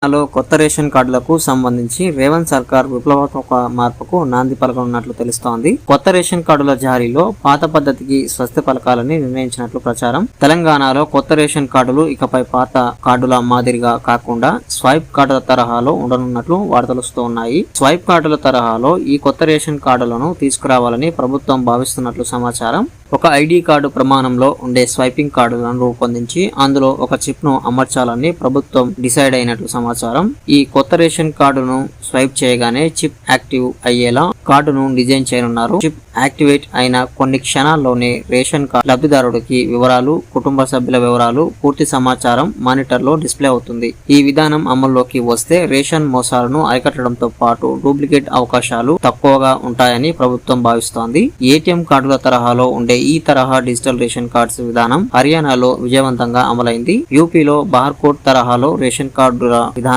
లో కొత్త రేషన్ కార్డులకు సంబంధించి రేవంత్ సర్కార్ విప్లవాత్మక మార్పుకు నాంది పలకనున్నట్లు తెలుస్తోంది. కొత్త రేషన్ కార్డుల జారీలో పాత పద్ధతికి స్వస్తి పలకాలని నిర్ణయించినట్లు ప్రచారం. తెలంగాణలో కొత్త రేషన్ కార్డులు ఇకపై పాత కార్డుల మాదిరిగా కాకుండా స్వైప్ కార్డుల తరహాలో ఉండనున్నట్లు వార్తలు వస్తున్నాయి. స్వైప్ కార్డుల తరహాలో ఈ కొత్త రేషన్ కార్డులను తీసుకురావాలని ప్రభుత్వం భావిస్తున్నట్లు సమాచారం. ఒక ఐడి కార్డు ప్రమాణంలో ఉండే స్వైపింగ్ కార్డులను రూపొందించి అందులో ఒక చిప్ ను అమర్చాలని ప్రభుత్వం డిసైడ్ అయినట్లు సమాచారం. ఈ కొత్త రేషన్ కార్డును స్వైప్ చేయగానే చిప్ యాక్టివ్ అయ్యేలా కార్డును డిజైన్ చేయనున్నారు. చిప్ యాక్టివేట్ అయిన కొన్ని క్షణాల్లోనే రేషన్ కార్డు లబ్ధిదారుడికి వివరాలు, కుటుంబ సభ్యుల వివరాలు, పూర్తి సమాచారం మానిటర్ లో డిస్ప్లే అవుతుంది. ఈ విధానం అమల్లోకి వస్తే రేషన్ మోసాలను అరికట్టడంతో పాటు డూప్లికేట్ అవకాశాలు తక్కువగా ఉంటాయని ప్రభుత్వం భావిస్తోంది. ఏటీఎం కార్డుల తరహాలో ఉండే ఈ తరహా డిజిటల్ రేషన్ కార్డ్స్ విధానం హర్యానాలో విజయవంతంగా అమలైంది. యూపీలో బార్కోడ్ తరహాలో రేషన్ కార్డుల విధానం